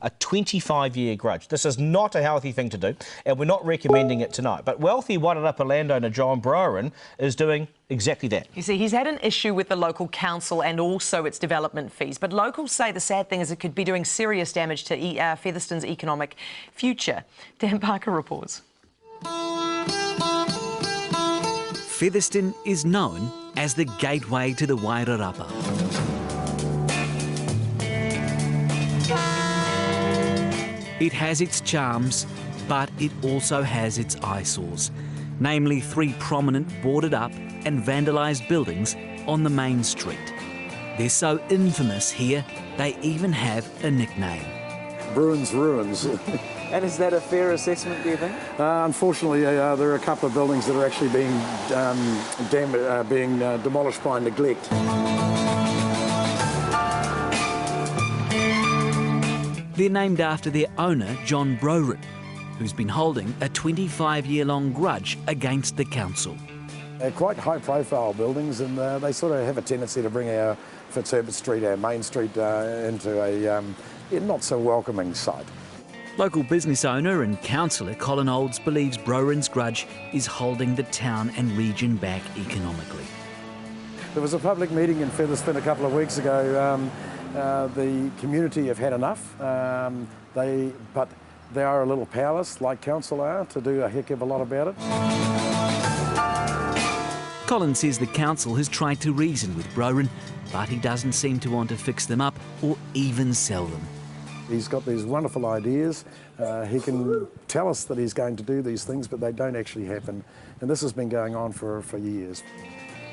a 25-year grudge. This is not a healthy thing to do, and we're not recommending it tonight. But wealthy Wairarapa landowner John Browen is doing exactly that. You see, he's had an issue with the local council and also its development fees. But locals say the sad thing is it could be doing serious damage to Featherston's economic future. Dan Parker reports. Featherston is known as the gateway to the Wairarapa. It has its charms, but it also has its eyesores, namely 3 prominent boarded up and vandalised buildings on the main street. They're so infamous here, they even have a nickname. Bruins Ruins. And is that a fair assessment, do you think? Unfortunately, there are a couple of buildings that are actually being demolished by neglect. They're named after their owner, John Browen, who's been holding a 25-year-long grudge against the council. They're quite high-profile buildings, and they sort of have a tendency to bring our Fitzherbert Street, our main street, into a not so welcoming site. Local business owner and councillor Colin Olds believes Browen's grudge is holding the town and region back economically. There was a public meeting in Featherston a couple of weeks ago. The community have had enough, but they are a little powerless, like council are, to do a heck of a lot about it. Colin says the council has tried to reason with Browen, but he doesn't seem to want to fix them up or even sell them. He's got these wonderful ideas. He can tell us that he's going to do these things, but they don't actually happen. And this has been going on for years.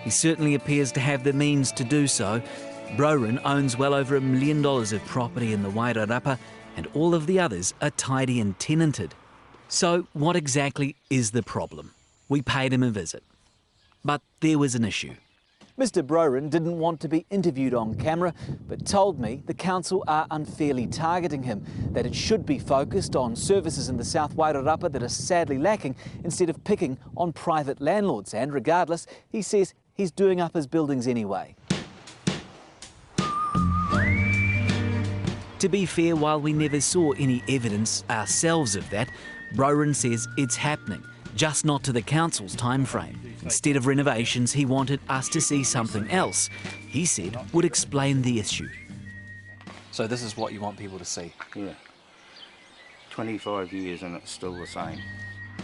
He certainly appears to have the means to do so. Browen owns well over $1 million of property in the Wairarapa, and all of the others are tidy and tenanted. So what exactly is the problem? We paid him a visit. But there was an issue. Mr Browen didn't want to be interviewed on camera, but told me the council are unfairly targeting him, that it should be focused on services in the South Wairarapa that are sadly lacking instead of picking on private landlords. And regardless, he says he's doing up his buildings anyway. To be fair, while we never saw any evidence ourselves of that, Browen says it's happening, just not to the council's time frame. Instead of renovations, he wanted us to see something else he said would explain the issue. So this is what you want people to see? Yeah. 25 years and it's still the same.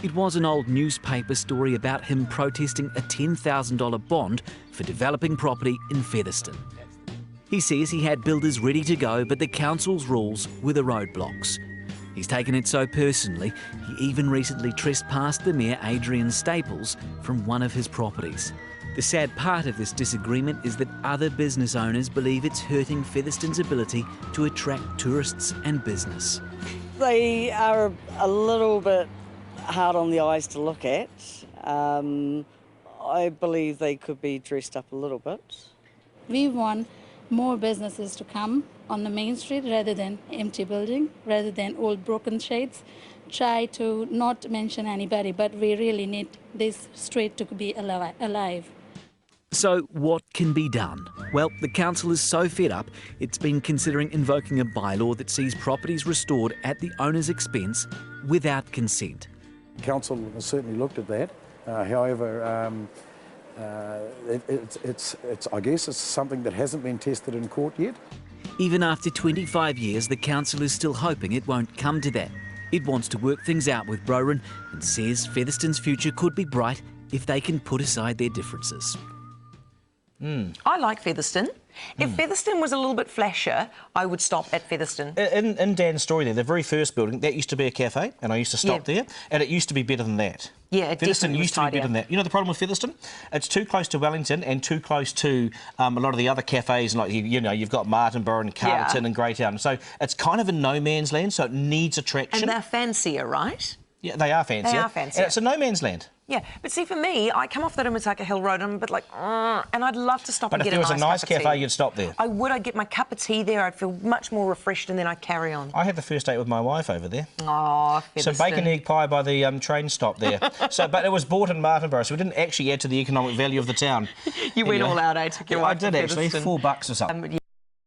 It was an old newspaper story about him protesting a $10,000 bond for developing property in Featherston. He says he had builders ready to go, but the council's rules were the roadblocks. He's taken it so personally, he even recently trespassed the Mayor Adrian Staples from one of his properties. The sad part of this disagreement is that other business owners believe it's hurting Featherston's ability to attract tourists and business. They are a little bit hard on the eyes to look at. I believe they could be dressed up a little bit. We want more businesses to come on the main street rather than empty building, rather than old broken shades. Try to not mention anybody, but we really need this street to be alive. So what can be done? Well, the council is so fed up, it's been considering invoking a bylaw that sees properties restored at the owner's expense without consent. Council has certainly looked at that. However, I guess it's something that hasn't been tested in court yet. Even after 25 years, the council is still hoping it won't come to that. It wants to work things out with Browen and says Featherston's future could be bright if they can put aside their differences. I like Featherston. If Featherston was a little bit flashier, I would stop at Featherston. In Dan's story there, the very first building, that used to be a cafe, and I used to stop there, and it used to be better than that. Yeah, it Featherston used to be tidier. better than that. You know the problem with Featherston? It's too close to Wellington and too close to a lot of the other cafes, like you know, you've got Martinborough and Carterton and Greytown. So it's kind of a no man's land, so it needs attraction. And they're fancier, right? Yeah, they are fancier. They are fancier. And it's a no man's land. Yeah, but see, for me, I come off that Imitaka Hill Road and I'm a bit like, and I'd love to stop and get a nice cup of tea. But if there was a nice cafe, you'd stop there. I would. I'd get my cup of tea there. I'd feel much more refreshed and then I'd carry on. I had the first date with my wife over there. Oh, Featherston. Some bacon egg pie by the train stop there. But it was bought in Martinborough, so it didn't actually add to the economic value of the town. You went all out, eh? Took your wife I did to actually, Featherston. $4 or something.